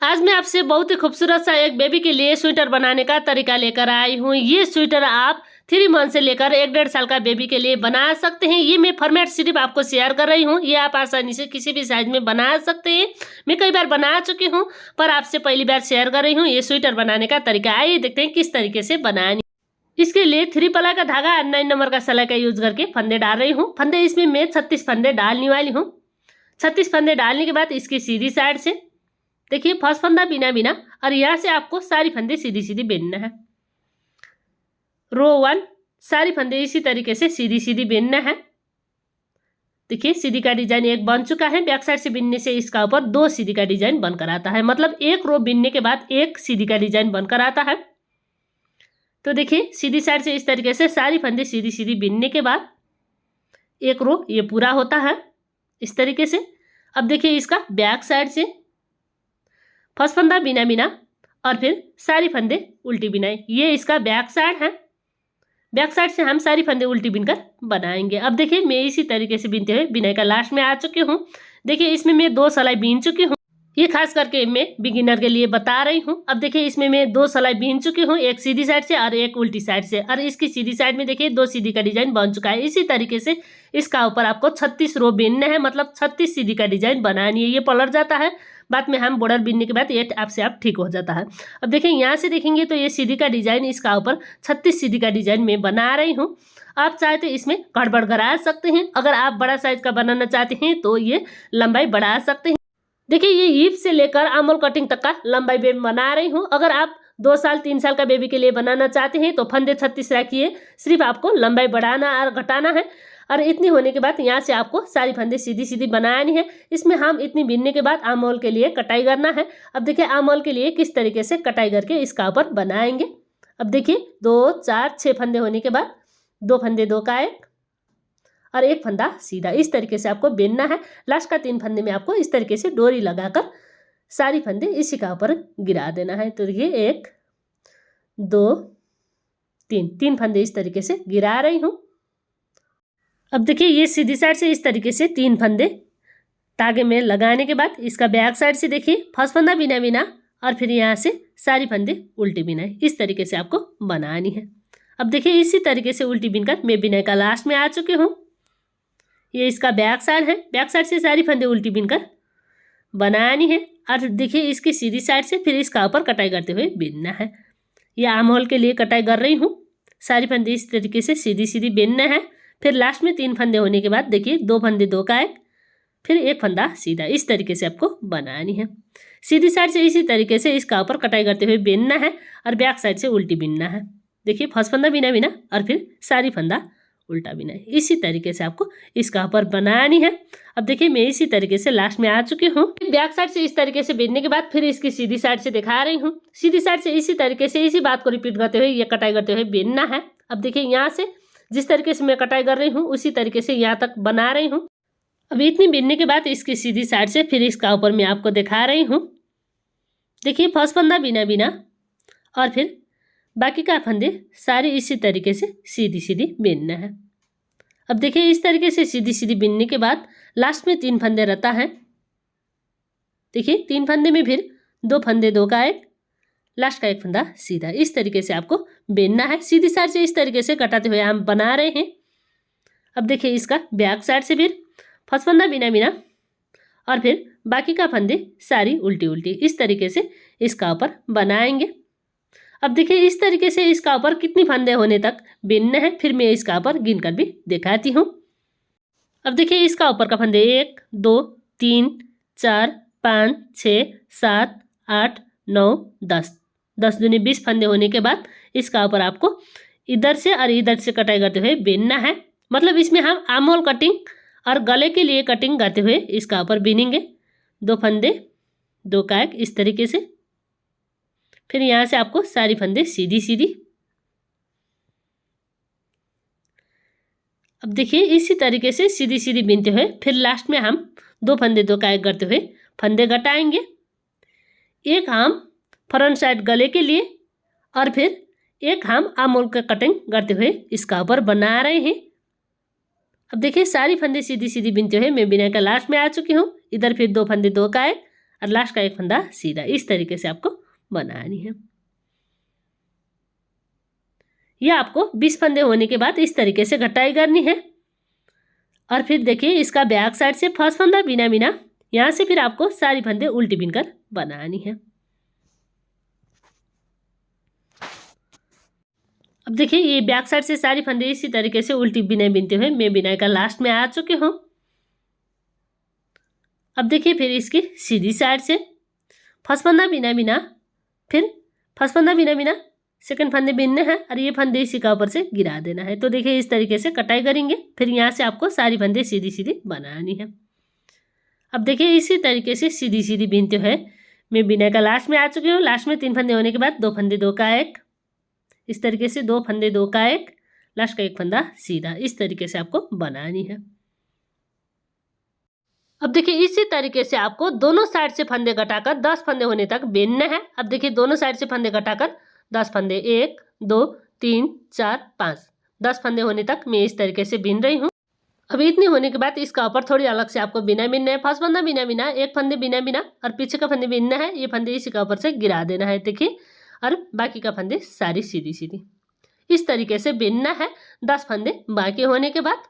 आज मैं आपसे बहुत ही खूबसूरत सा एक बेबी के लिए स्वेटर बनाने का तरीका लेकर आई हूँ। ये स्वेटर आप 3 मंथ से लेकर 1-1.5 साल का बेबी के लिए बना सकते हैं। ये मैं फॉर्मेट सिर्फ आपको शेयर कर रही हूँ। ये आप आसानी से किसी भी साइज में बना सकते हैं। मैं कई बार बना चुकी हूँ, पर आपसे पहली बार शेयर कर रही हूँ ये स्वेटर बनाने का तरीका। आइए देखते हैं किस तरीके से बनानी। इसके लिए 3 प्लाई का धागा और 9 नंबर का सिलाई का यूज करके फंदे डाल रही हूँ। फंदे इसमें मैं 36 फंदे डालने वाली हूँ। 36 फंदे डालने के बाद इसकी सीधी साइड से देखिए फर्स्ट फंदा बिना बिना और यहाँ से आपको सारी फंदे सीधी सीधी बेनना है। रो 1 सारी फंदे इसी तरीके से सीधी सीधी बेनना है। देखिए सीधी का डिजाइन एक बन चुका है। बैक साइड से बिनने से इसका ऊपर 2 सीधी का डिजाइन बनकर आता है, मतलब एक रो बिनने के बाद एक सीधी का डिजाइन बनकर आता है। तो देखिए सीधी साइड से इस तरीके से सारी फंदे सीधी सीधी बिनने के बाद एक रो ये पूरा होता है इस तरीके से। अब देखिए इसका बैक साइड से फर्स्ट फंदा बिना बिना और फिर सारी फंदे उल्टी बिनाई, ये इसका बैक साइड है। बैक साइड से हम सारी फंदे उल्टी बिनकर बनाएंगे। अब देखिए मैं इसी तरीके से बिनते हुए बिनाई का लास्ट में आ चुकी हूँ। देखिए इसमें मैं 2 सिलाई बीन चुकी हूँ। ये खास करके मैं बिगिनर के लिए बता रही हूँ। अब देखिए इसमें मैं 2 सिलाई बीन चुकी हूँ, एक सीधी साइड से और एक उल्टी साइड से। और इसकी सीधी साइड में देखिए 2 सीधी का डिजाइन बन चुका है। इसी तरीके से इसका ऊपर आपको 36 रो बीनना है, मतलब 36 सीधी का डिजाइन बनानी है। ये पलट जाता है, बाद में हम बॉर्डर बीनने के बाद ये आपसे आप ठीक हो जाता है। अब देखिए यहाँ से देखेंगे तो ये सीधी का डिजाइन इसका ऊपर 36 सीधी का डिजाइन मैं बना रही हूँ। आप चाहे तो इसमें गड़बड़ करा सकते हैं। अगर आप बड़ा साइज का बनाना चाहते हैं तो ये लंबाई बढ़ा सकते हैं। देखिए ये हीप से लेकर आमोल कटिंग तक का लंबाई बेबी बना रही हूँ। अगर आप 2 साल 3 साल का बेबी के लिए बनाना चाहते हैं तो फंदे 36 रखिए, सिर्फ आपको लंबाई बढ़ाना और घटाना है। और इतनी होने के बाद यहाँ से आपको सारी फंदे सीधी सीधी बनानी है। इसमें हम इतनी बिनने के बाद आमोल के लिए कटाई करना है। अब देखिए आमोल के लिए किस तरीके से कटाई करके इसका ऊपर बनाएंगे। अब देखिए 2 4 6 फंदे होने के बाद 2 फंदे 2 का 1 और 1 फंदा सीधा, इस तरीके से आपको बेनना है। लास्ट का 3 फंदे में आपको इस तरीके से डोरी लगाकर सारी फंदे इसी का ऊपर गिरा देना है। तो देखिए 1 2 3 फंदे इस तरीके से गिरा रही हूँ। अब देखिए ये सीधी साइड से इस तरीके से 3 फंदे धागे में लगाने के बाद इसका बैक साइड से देखिए फर्स्ट फंदा बिना बिना और फिर यहाँ से सारी फंदे उल्टी बिनाई, इस तरीके से आपको बनानी है। अब देखिए इसी तरीके से उल्टी बिनकर मैं बिनाई का लास्ट में आ चुकी हूँ। ये इसका बैक साइड है। बैक साइड से सारी फंदे उल्टी बिनकर बनानी है। और देखिए इसकी सीधी साइड से फिर इसका ऊपर कटाई करते हुए बिनना है। ये आर्म होल के लिए कटाई कर रही हूँ। सारी फंदे इस तरीके से सीधी सीधी बिनना है। फिर लास्ट में 3 फंदे होने के बाद देखिए 2 फंदे 2 का 1 फिर 1 फंदा सीधा, इस तरीके से आपको बनानी है। सीधी साइड से इसी तरीके से इसका ऊपर कटाई करते हुए बिनना है और बैक साइड से उल्टी बिनना है। देखिए फर्स्ट फंदा बिना बिना और फिर सारी फंदा उल्टा बिना, इसी तरीके से आपको इसका ऊपर बनानी है। अब देखिए मैं इसी तरीके से लास्ट में आ चुकी हूँ। बैक साइड से इस तरीके से बिनने के बाद फिर इसकी सीधी साइड से दिखा रही हूँ। सीधी साइड से इसी तरीके से इसी बात को रिपीट करते हुए ये कटाई करते हुए बिनना है। अब देखिए यहाँ से जिस तरीके से मैं कटाई कर रही हूँ उसी तरीके से यहाँ तक बना रही हूँ। अब इतनी बिनने के बाद इसकी सीधी साइड से फिर इसका ऊपर मैं आपको दिखा रही हूँ। देखिए फर्स्ट फंदा बिना बिना और फिर बाकी का फंदे सारे इसी तरीके से सीधी सीधी बिनना है। अब देखिए इस तरीके से सीधी सीधी बिनने के बाद लास्ट में 3 फंदे रहता है। देखिए 3 फंदे में फिर 2 फंदे 2 का 1 लास्ट का 1 फंदा सीधा, इस तरीके से आपको बेनना है। सीधी साइड से इस तरीके से कटाते हुए हम बना रहे हैं। अब देखिए इसका बैक साइड से फिर फर्स्ट फंदा बिना बिना और फिर बाकी का फंदे सारी उल्टी उल्टी, इस तरीके से इसका ऊपर बनाएंगे। अब देखिए इस तरीके से इसका ऊपर कितनी फंदे होने तक बेनना है, फिर मैं इसका ऊपर गिन कर भी दिखाती हूँ। अब देखिए इसका ऊपर का फंदे 1 2 3 4 5 6 7 8 9 10 10 दूनी 20 फंदे होने के बाद इसका ऊपर आपको इधर से और इधर से कटाई करते हुए बेनना है। मतलब इसमें हम आर्म होल कटिंग और गले के लिए कटिंग करते हुए इसका ऊपर बिनेंगे। 2 फंदे 2 का 1 इस तरीके से, फिर यहाँ से आपको सारी फंदे सीधी सीधी। अब देखिए इसी तरीके से सीधी सीधी बिनते हुए फिर लास्ट में हम 2 फंदे 2 का 1 करते हुए फंदे घटाएंगे। एक हम फ्रंट साइड गले के लिए और फिर एक हम आर्म होल का कटिंग करते हुए इसका ऊपर बना रहे हैं। अब देखिए सारी फंदे सीधी सीधी बिनते हुए मैं बिना का लास्ट में आ चुकी हूँ। इधर फिर 2 फंदे 2 का 1 और लास्ट का एक फंदा सीधा। इस तरीके से आपको बनानी है। यह आपको 20 फंदे होने के बाद इस तरीके से कटाई करनी है। और फिर देखिए इसका बैक साइड से फर्स्ट फंदा बिना बिना, यहाँ से फिर आपको सारी फंदे उल्टी बिनकर बनानी है। अब देखिए ये बैक साइड से सारी फंदे इसी तरीके से उल्टी बिनाई बिनते हुए मैं बिनाई का लास्ट में आ चुके हूँ। अब देखिए फिर इसकी सीधी साइड से फर्स्ट फंदा बिना बिना, फिर फर्स्ट फंदा बिना बिना, सेकंड फंदे बिनने हैं और ये फंदे इसी का ऊपर से गिरा देना है। तो देखिए इस तरीके से कटाई करेंगे। फिर यहाँ से आपको सारी फंदे सीधी सीधी बनानी है। अब देखिए इसी तरीके से सीधी सीधी बिनते हुए मैं बिनाई का लास्ट में आ चुकी हूँ। लास्ट में 3 फंदे होने के बाद 2 फंदे 2 का 1, इस तरीके से 2 फंदे 2 का 1, लास्ट का एक फंदा सीधा। इस तरीके से आपको बनानी है। अब देखिए इसी तरीके से आपको दोनों साइड से फंदे घटाकर 10 फंदे होने तक बिनना है। अब देखिए दोनों साइड से फंदे घटाकर 10 फंदे, 1 2 3 4 5, 10 फंदे होने तक मैं इस तरीके से बिन रही हूँ। अभी इतनी होने के बाद इसका ऊपर थोड़ी अलग से आपको बिना बिनना है। फर्स्ट फंदा बिना बिना, एक फंदे बिना बिना और पीछे का फंदे बिनना है। ये फंदे इसी का ऊपर से गिरा देना है देखिए, और बाकी का फंदे सारी सीधी सीधी इस तरीके से बिनना है 10 फंदे बाकी होने के बाद।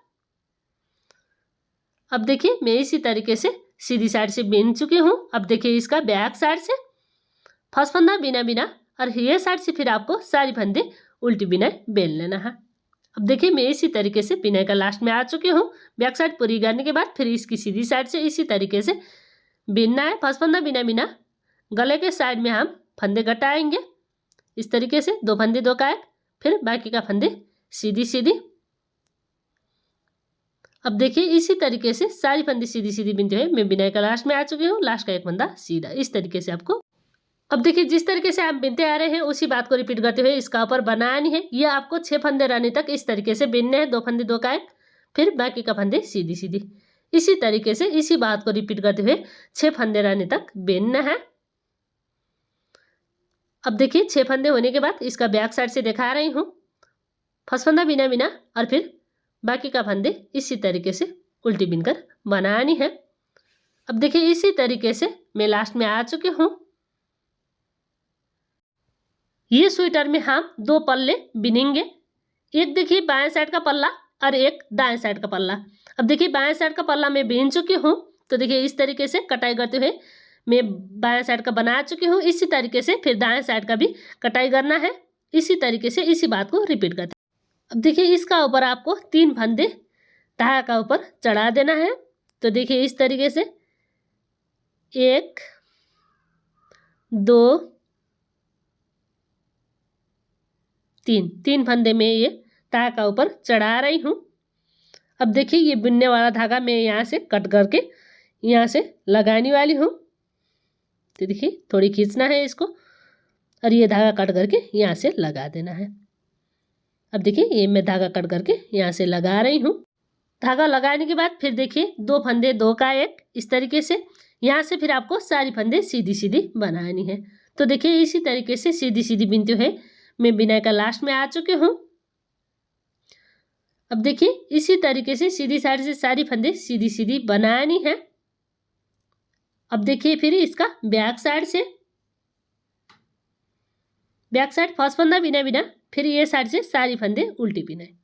अब देखिए मैं इसी तरीके से सीधी साइड से बिन चुकी हूँ। अब देखिए इसका बैक साइड से फर्स्ट फंदा बिना बिना और ये साइड से फिर आपको सारी फंदे उल्टी बिनाई बेल लेना है। अब देखिए मैं इसी तरीके से बिनाई का लास्ट में आ चुकी हूँ। बैक साइड पूरी करने के बाद फिर इसकी सीधी साइड से इसी तरीके से बिनना है। फर्स्ट फंदा बिना बिना, गले के साइड में हम फंदे घटाएंगे इस तरीके से, 2 फंदे 2 का 1, फिर बाकी का फंदे सीधी सीधी। अब देखिए इसी तरीके से सारी फंदे सीधी सीधी बिनते हुए मैं बिनाई का लास्ट में आ चुकी हूँ। लास्ट का एक फंदा सीधा। इस तरीके से आपको, अब देखिए जिस तरीके से आप बिनते आ रहे हैं उसी बात को रिपीट करते हुए इसका ऊपर बनानी है। ये आपको 6 फंदे रहने तक इस तरीके से बिनने हैं, 2 फंदे 2 का 1, फिर बाकी का फंदे सीधी सीधी। इसी तरीके से इसी बात को रिपीट करते हुए 6 फंदे रहने तक बिनना है। अब देखिए 6 फंदे होने के बाद इसका बैक साइड से दिखा रही हूँ। फर्स्ट फंदा बिना बिना और फिर बाकी का फंदे इसी तरीके से उल्टी बिनकर बनानी है। अब देखिए इसी तरीके से मैं लास्ट में आ चुकी हूँ। ये स्वेटर में हम 2 पल्ले बिनेंगे। एक देखिए बाएं साइड का पल्ला और एक दाएं साइड का पल्ला। अब देखिए बाएं साइड का पल्ला मैं बिन चुकी हूँ। तो देखिए इस तरीके से कटाई करते हुए मैं बाएं साइड का बना चुकी हूँ। इसी तरीके से फिर दाएं साइड का भी कटाई करना है। इसी तरीके से इसी बात को रिपीट करते हैं। अब देखिए इसका ऊपर आपको 3 फंदे धागा का ऊपर चढ़ा देना है। तो देखिए इस तरीके से 1 2 3 फंदे में ये धागा का ऊपर चढ़ा रही हूँ। अब देखिए ये बुनने वाला धागा मैं यहाँ से कट करके यहाँ से लगाने वाली हूँ। तो देखिए थोड़ी खींचना है इसको और ये धागा कट करके यहाँ से लगा देना है। अब देखिए ये मैं धागा कट करके यहाँ से लगा रही हूँ। धागा लगाने के बाद फिर देखिए 2 फंदे 2 का 1, इस तरीके से यहाँ से फिर आपको सारी फंदे सीधी सीधी बनानी है। तो देखिए इसी तरीके से सीधी सीधी बिनते हुए मैं बिनाई का लास्ट में आ चुकी हूँ। अब देखिए इसी तरीके से सीधी साइड से सारी फंदे सीधी सीधी बनानी है। अब देखिए फिर इसका बैक साइड से, बैक साइड फर्स्ट फंदा बिना बिना, फिर ये साइड से सारी फंदे उल्टी बिनाई।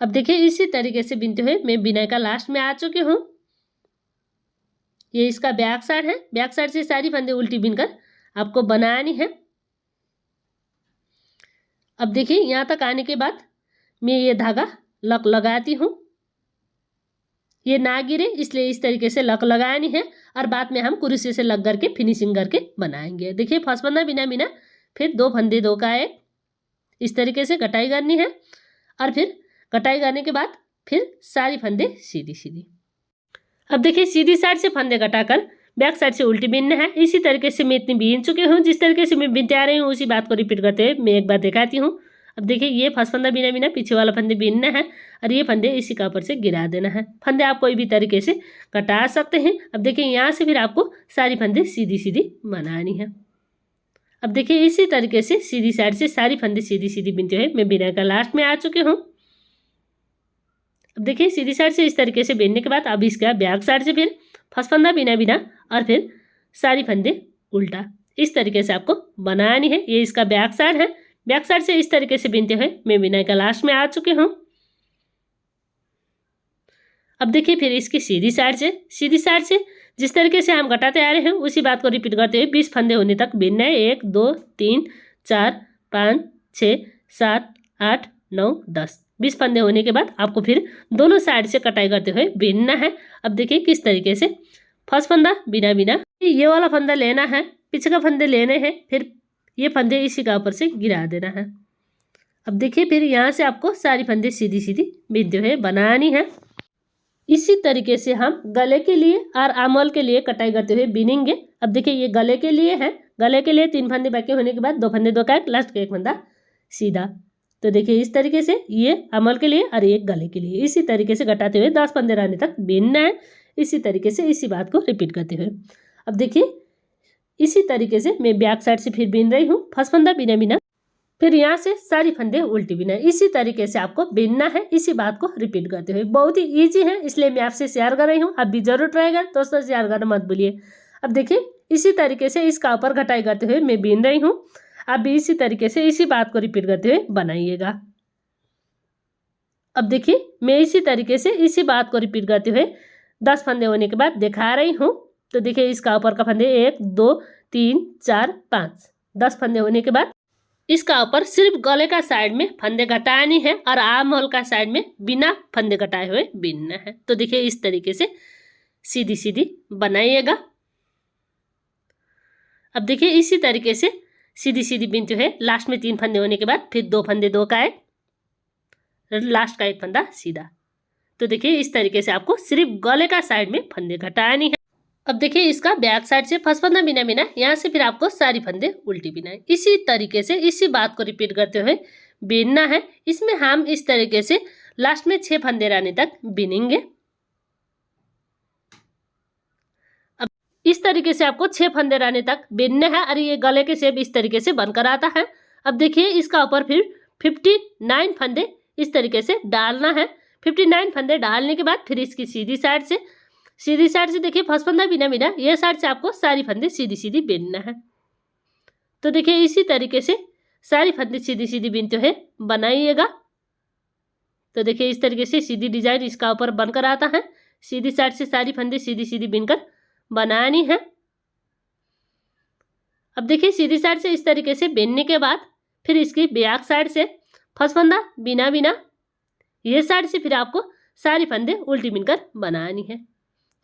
अब देखिए इसी तरीके से बिनते हुए मैं बिनाई का लास्ट में आ चुकी हूँ। ये इसका बैक साइड है। बैक साइड से सारी फंदे उल्टी बिनकर आपको बनानी है। अब देखिए यहाँ तक आने के बाद मैं ये धागा लक लगाती हूँ। ये ना गिरे इसलिए इस तरीके से लक लगानी है और बाद में हम कुर्सी से लग करके फिनिशिंग करके बनाएंगे। देखिए फर्स्ट फंदा बिना बिना, फिर 2 फंदे 2 का 1, इस तरीके से कटाई करनी है और फिर कटाई करने के बाद फिर सारी फंदे सीधी सीधी। अब देखिए सीधी साइड से फंदे घटाकर बैक साइड से उल्टी बिनना है। इसी तरीके से मैं इतनी बिन चुकी हूँ। जिस तरीके से मैं बिनते आ रही हूँ उसी बात को रिपीट करते हुए मैं एक बार दिखाती हूँ। अब देखिए ये फर्स्ट फंदा बिना बिना, पीछे वाला फंदे बिनना है और ये फंदे इसी का ऊपर से गिरा देना है। फंदे आप कोई भी तरीके से कटा सकते हैं। अब देखिए यहाँ से फिर आपको सारी फंदे सीधी सीधी बनानी है। अब देखिए इसी तरीके से सीधी साइड से सारी फंदे सीधी सीधी बिनते हुए मैं बिनाई का लास्ट में आ चुकी हूँ। अब देखिए सीधी साइड से इस तरीके से बिनने के बाद अब इसका बैक साइड से फिर फर्स्ट फंदा बिना बिना और फिर सारी फंदे उल्टा। इस तरीके से आपको बनानी है। ये इसका बैक साइड है। बैक साइड से इस तरीके से बिनते हुए मैं बिनाई का लास्ट में आ चुकी हूँ। अब देखिए फिर इसकी सीधी साइड से जिस तरीके से हम घटाते आ रहे हैं उसी बात को रिपीट करते हुए 20 फंदे होने तक बिनना है। 1 2 3 4 5 6 7 8 9 10 20 फंदे होने के बाद आपको फिर दोनों साइड से कटाई करते हुए बिनना है। अब देखिए किस तरीके से फर्स्ट फंदा बिना बिना ये वाला फंदा लेना है, पीछे का फंदे लेने हैं, फिर ये फंदे इसी का ऊपर से गिरा देना है। अब देखिए फिर यहाँ से आपको सारी फंदे सीधी सीधी बिनते हुए बनानी है। इसी तरीके से हम गले के लिए और आमोल के लिए कटाई करते हुए बिनेंगे। अब देखिए ये गले के लिए है। गले के लिए 3 फंदे बाकी होने के बाद 2 फंदे 2 का एक, लास्ट का 1 फंदा सीधा। तो देखिए इस तरीके से ये आमोल के लिए और ये गले के लिए इसी तरीके से घटाते हुए 10 फंदे रहने तक बिनना है। इसी तरीके से इसी बात को रिपीट करते हुए अब देखिए इसी तरीके से मैं बैक साइड से फिर बिन रही हूँ। फर्स्ट फंदा बिना बिना, फिर यहाँ से सारी फंदे उल्टी बिना। इसी तरीके से आपको बिनना है। इसी बात को रिपीट करते हुए बहुत ही इजी है, इसलिए मैं आपसे शेयर कर रही हूँ। आप भी जरूर ट्राई करें दोस्तों, शेयर करना मत भूलिए। अब देखिए इसी तरीके से इसका ऊपर घटाई करते हुए मैं बिन रही हूँ। आप भी इसी तरीके से इसी बात को रिपीट करते हुए बनाइएगा। अब देखिए मैं इसी तरीके से इसी बात को रिपीट करते हुए 10 फंदे होने के बाद दिखा रही हूँ। तो देखिए इसका ऊपर का फंदे 1 2 3 4 5 10 फंदे होने के बाद इसका ऊपर सिर्फ गले का साइड में फंदे घटानी है और आर्म होल का साइड में बिना फंदे घटाए हुए बिनना है। तो देखिए इस तरीके से सीधी सीधी बनाइएगा। अब देखिए इसी तरीके से सीधी सीधी बिनते हुए लास्ट में 3 फंदे होने के बाद फिर 2 फंदे 2 का एक, लास्ट का 1 फंदा सीधा। तो देखिए इस तरीके से आपको सिर्फ गले का साइड में फंदे घटानी है। अब देखिए इसका बैक साइड से फर्स्ट फंदा बिना बिना, यहाँ से फिर आपको सारी फंदे उल्टी बिना। इसी तरीके से इसी बात को रिपीट करते हुए बिनना है। इसमें हम इस तरीके से लास्ट में 6 फंदे रहने तक बिनेंगे। अब इस तरीके से आपको 6 फंदे रहने तक बिनना है और ये गले के शेप इस तरीके से बनकर आता है। अब देखिए इसका ऊपर फिर 59 फंदे इस तरीके से डालना है। 59 फंदे डालने के बाद फिर इसकी सीधी साइड से देखिए फर्स्ट फंदा बिना बिना, ये साइड से आपको सारी फंदे सीधी सीधी बिनना है। तो देखिए इसी तरीके से सारी फंदे सीधी सीधी बिनते हुए बनाइएगा। तो देखिए इस तरीके से सीधी डिजाइन इसका ऊपर बनकर आता है। सीधी साइड से सारी फंदे सीधी सीधी बिनकर बनानी है। अब देखिए सीधी साइड से इस तरीके से बिनने के बाद फिर इसकी बैक साइड से फर्स्ट फंदा बिना बिना, ये साइड से फिर आपको सारी फंदे उल्टी बिनकर बनानी है।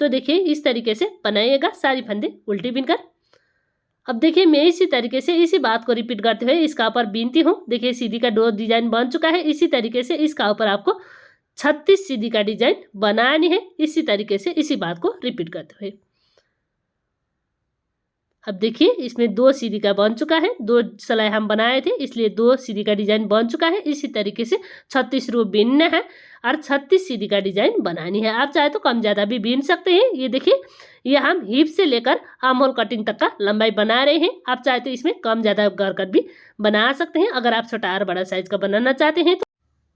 तो देखिए इस तरीके से बनाइएगा सारी फंदे उल्टी बिनकर। अब देखिए मैं इसी तरीके से इसी बात को रिपीट करते हुए इसका ऊपर बीनती हूँ। देखिए सीधी का डोर डिजाइन बन चुका है। इसी तरीके से इसका ऊपर आपको 36 सीधी का डिजाइन बनानी है। इसी तरीके से इसी बात को रिपीट करते हुए अब देखिए इसमें 2 सीधी का बन चुका है। 2 सिलाई हम बनाए थे इसलिए 2 सीधी का डिजाइन बन चुका है। इसी तरीके से 36 रो बीनना है और 36 सीधी का डिजाइन बनानी है। आप चाहे तो कम ज़्यादा भी बीन सकते हैं। ये देखिए ये हम हिप से लेकर आर्म होल कटिंग तक का लंबाई बना रहे हैं। आप चाहे तो इसमें कम ज़्यादा गरकट भी बना सकते हैं अगर आप छोटा और बड़ा साइज का बनाना चाहते हैं। तो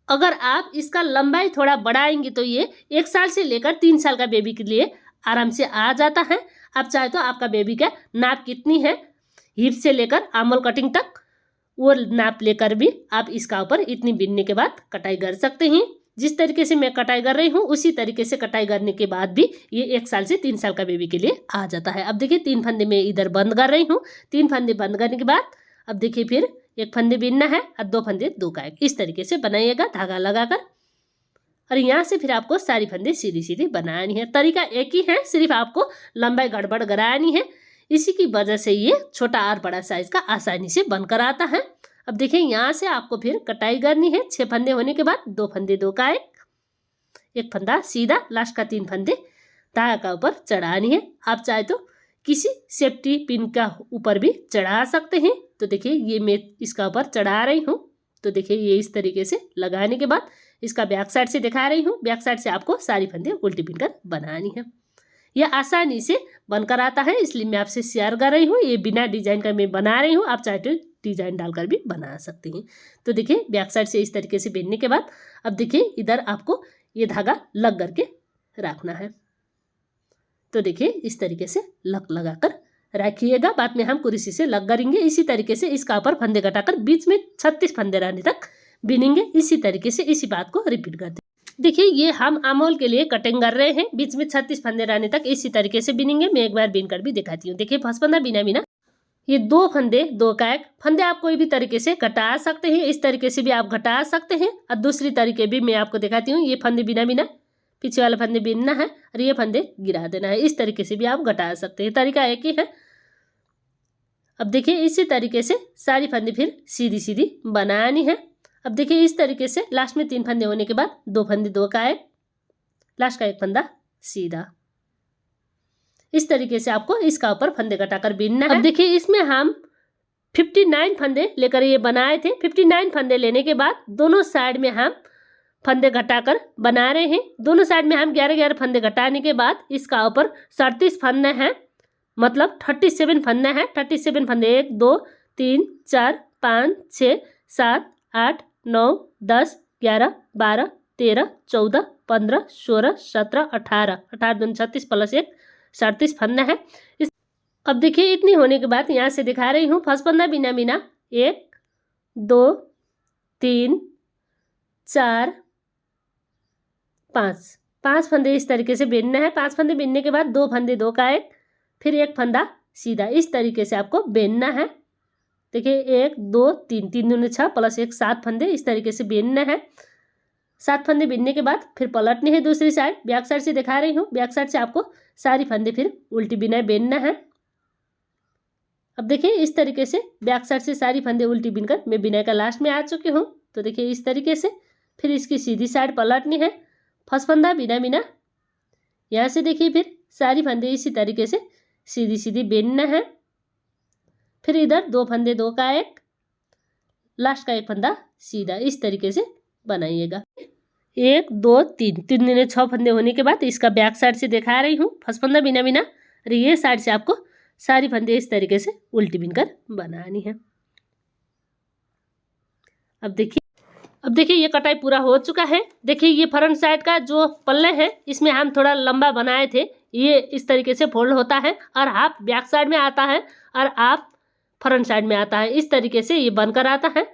अगर आप इसका लंबाई थोड़ा बढ़ाएंगे तो ये 1 साल से लेकर 3 साल का बेबी के लिए आराम से आ जाता है। आप चाहे तो आपका बेबी का नाप कितनी है हिप से लेकर आर्म होल कटिंग तक वो नाप लेकर भी आप इसका ऊपर इतनी बिनने के बाद कटाई कर सकते हैं। जिस तरीके से मैं कटाई कर रही हूँ उसी तरीके से कटाई करने के बाद भी ये 1 साल से 3 साल का बेबी के लिए आ जाता है। अब देखिए 3 फंदे मैं इधर बंद कर रही हूँ। 3 फंदे बंद करने के बाद अब देखिए फिर 1 फंदे बिनना है और 2 फंदे 2 का 1, इस तरीके से बनाइएगा धागा लगाकर। और यहाँ से फिर आपको सारी फंदे सीधी सीधी बनानी है। तरीका एक ही है, सिर्फ आपको लंबाई गड़बड़ करानी है। इसी की वजह से ये छोटा और बड़ा साइज का आसानी से बनकर आता है। अब देखिए यहाँ से आपको फिर कटाई करनी है। 6 फंदे होने के बाद 2 फंदे 2 का 1 फंदा सीधा, लास्ट का 3 फंदे धागा का ऊपर चढ़ानी है। आप चाहे तो किसी सेफ्टी पिन का ऊपर भी चढ़ा सकते हैं। तो देखिए ये मैं इसका ऊपर चढ़ा रही हूँ। तो देखिए ये इस तरीके से लगाने के बाद इसका बैक साइड से दिखा रही हूँ। बैक साइड से आपको सारी फंदे उल्टी बिनकर बनानी है। यह आसानी से बनकर आता है इसलिए मैं आपसे शेयर कर रही हूँ। ये बिना डिजाइन का मैं बना रही हूँ, आप चाहे तो डिजाइन डालकर भी बना सकते हैं। तो देखिए बैक साइड से इस तरीके से बिनने के बाद अब देखिए इधर आपको ये धागा लग करके रखना है। तो देखिए इस तरीके से लग लगाकर रखिएगा, बाद में हम कुर्सी से लग करेंगे। इसी तरीके से इसका ऊपर फंदे घटाकर बीच में 36 फंदे रहने तक बिनेंगे। इसी तरीके से इसी बात को रिपीट करते हैं। देखिए ये हम अमूल के लिए कटिंग कर रहे हैं, बीच में 36 फंदे रहने तक इसी तरीके से बिनेंगे। मैं एक बार बिनकर भी दिखाती हूँ। देखिए फंदा बिना बिना ये 2 फंदे 2 का 1 फंदे आप कोई भी तरीके से घटा सकते हैं। इस तरीके से भी आप घटा सकते हैं और दूसरी तरीके भी मैं आपको दिखाती हूँ। ये फंदे बिना बिना पीछे वाला फंदे बिनना है और ये फंदे गिरा देना है। इस तरीके से भी आप घटा सकते हैं, तरीका एक ही है। अब देखिए इसी तरीके से सारी फंदे फिर सीधी सीधी बनानी है। अब देखिए इस तरीके से लास्ट में 3 फंदे होने के बाद 2 फंदे 2 का 1, लास्ट का 1 फंदा सीधा। इस तरीके से आपको इसका ऊपर फंदे घटाकर बिनना है। अब देखिए इसमें हम 59 फंदे लेकर ये बनाए थे। 59 फंदे लेने के बाद दोनों साइड में हम फंदे घटाकर बना रहे हैं। दोनों साइड में हम 11-11 फंदे घटाने के बाद इसका ऊपर 37 फंदे हैं, मतलब 37 फंदे हैं। 37 फंदे 1 2 3 4 5 6 7 8 9 10 11 12 13 14 15 16 17 18 18 दूनी 36 प्लस 1 37 फंदा है। अब देखिए इतनी होने के बाद यहाँ से दिखा रही हूँ फंदा बिना बिना 1 2 3 4 5 फंदे इस तरीके से बिनना है। 5 फंदे बिनने के बाद 2 फंदे 2 का 1, फिर 1 फंदा सीधा। इस तरीके से आपको बिनना है। देखिए 1 2 3 3 दूनी 6 प्लस 1 7 फंदे इस तरीके से बिनना है। 7 फंदे बिनने के बाद फिर पलटनी है दूसरी साइड। बैक साइड से दिखा रही हूँ। बैक साइड से आपको सारी फंदे फिर उल्टी बिना बिनना है। अब देखिए इस तरीके से बैक साइड से सारी फंदे उल्टी बिनकर मैं बिना का लास्ट में आ चुकी हूँ। तो देखिए इस तरीके से फिर इसकी सीधी साइड पलटनी है। फंदा बिना बिना यहाँ से देखिए फिर सारी फंदे इसी तरीके से सीधी सीधी बिनना है। फिर इधर 2 फंदे 2 का 1, लास्ट का 1 फंदा सीधा। इस तरीके से बनाइएगा। 1 2 3 3 दूनी 6 फंदे होने के बाद इसका बैक साइड से दिखा रही हूँ फंदा बिना बिना, और ये साइड से आपको सारी फंदे इस तरीके से उल्टी बिनकर बनानी है। अब देखिए ये कटाई पूरा हो चुका है। देखिए ये फ्रंट साइड का जो पल्ले है इसमें हम थोड़ा लंबा बनाए थे, ये इस तरीके से फोल्ड होता है और हाफ बैक साइड में आता है और हाफ फ्रंट साइड में आता है। इस तरीके से ये बनकर आता है।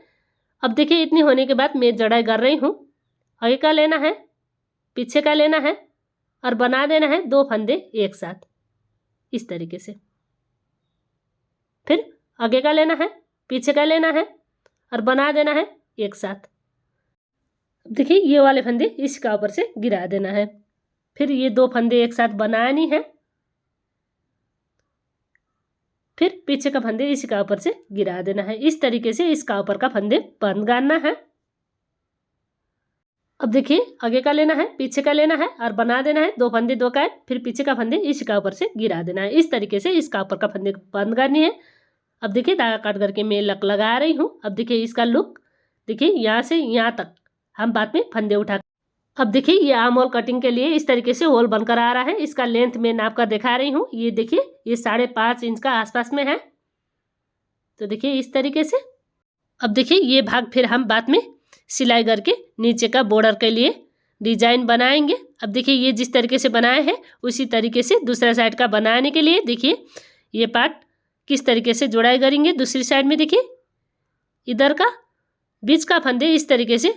अब देखिए इतनी होने के बाद मैं जड़ाई कर रही हूँ। आगे का लेना है, पीछे का लेना है और बना देना है 2 फंदे एक साथ इस तरीके से। फिर आगे का लेना है, पीछे का लेना है और बना देना है एक साथ। देखिए ये वाले फंदे इसका ऊपर से गिरा देना है। फिर ये 2 फंदे एक साथ बनानी है। फिर पीछे का फंदे इसका ऊपर से गिरा देना है। इस तरीके से इसका ऊपर का फंदे बंद करना है। अब देखिए आगे का लेना है, पीछे का लेना है और बना देना है 2 फंदे 2 का 1, फिर पीछे का फंदे इसका ऊपर से गिरा देना है। इस तरीके से इसका ऊपर का फंदे बंद करनी है। अब देखिए धागा काट करके मैं लक लगा रही हूँ। अब देखिए इसका लुक देखिए यहाँ से यहाँ तक हम बाद में फंदे उठा। अब देखिए ये आर्म होल कटिंग के लिए इस तरीके से होल बनकर आ रहा है। इसका लेंथ मैं नाप कर दिखा रही हूँ। ये देखिए ये 5.5 इंच का आसपास में है। तो देखिए इस तरीके से। अब देखिए ये भाग फिर हम बाद में सिलाई करके नीचे का बॉर्डर के लिए डिजाइन बनाएंगे। अब देखिए ये जिस तरीके से बनाए हैं उसी तरीके से दूसरा साइड का बनाने के लिए देखिए ये पार्ट किस तरीके से जोड़ाई करेंगे। दूसरी साइड में देखिए इधर का बीच का फंदे इस तरीके से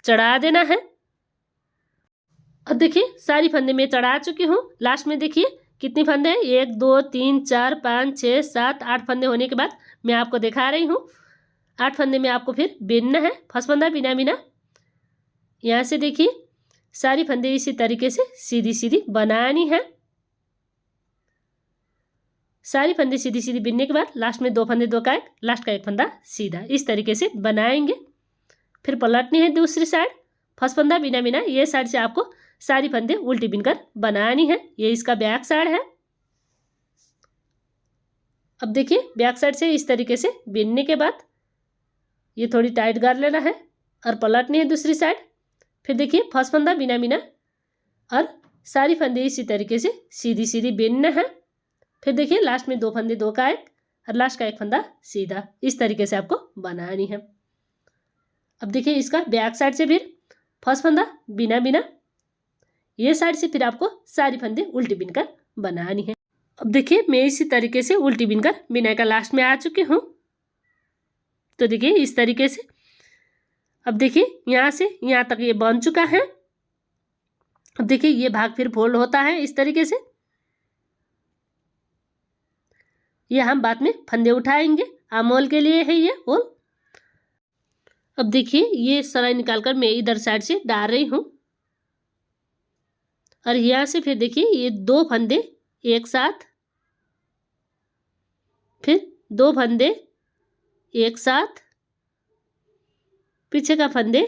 चढ़ा देना है। अब देखिए सारी फंदे मैं चढ़ा चुकी हूँ। लास्ट में देखिए कितनी फंदे हैं, 1 2 3 4 5 6 7 8 फंदे होने के बाद मैं आपको दिखा रही हूँ। 8 फंदे में आपको फिर बिनना है फंदा बिना बिना। यहाँ से देखिए सारी फंदे इसी तरीके से सीधी सीधी बनानी है। सारी फंदे सीधी सीधी बिनने के बाद लास्ट में 2 फंदे 2 का 1, लास्ट का 1 फंदा सीधा। इस तरीके से बनाएंगे। फिर पलटनी है दूसरी साइड फंदा बिना बिना। ये साइड से आपको सारी फंदे उल्टी बिनकर बनानी है। ये इसका बैक साइड है। अब देखिए बैक साइड से इस तरीके से बिनने के बाद ये थोड़ी टाइट कर लेना है और पलटनी है दूसरी साइड। फिर देखिए फंदा बिना बिना और सारी फंदे इसी तरीके से सीधी सीधी बिनना है। फिर देखिए लास्ट में 2 फंदे 2 का 1 और लास्ट का 1 फंदा सीधा। इस तरीके से आपको बनानी है। अब देखिए इसका बैक साइड से फिर फंदा बिना बिना। ये साइड से फिर आपको सारी फंदे उल्टी बिनकर बनानी है। अब देखिए मैं इसी तरीके से उल्टी बिनकर बिनाई का लास्ट में आ चुकी हूँ। तो देखिए इस तरीके से अब देखिए यहाँ से यहाँ तक ये बन चुका है। अब देखिए ये भाग फिर फोल्ड होता है इस तरीके से। ये हम बाद में फंदे उठाएंगे, आमोल के लिए है ये होल। अब देखिए ये सलाई निकालकर मैं इधर साइड से डाल रही हूँ और यहाँ से फिर देखिए ये 2 फंदे एक साथ, फिर 2 फंदे एक साथ, पीछे का फंदे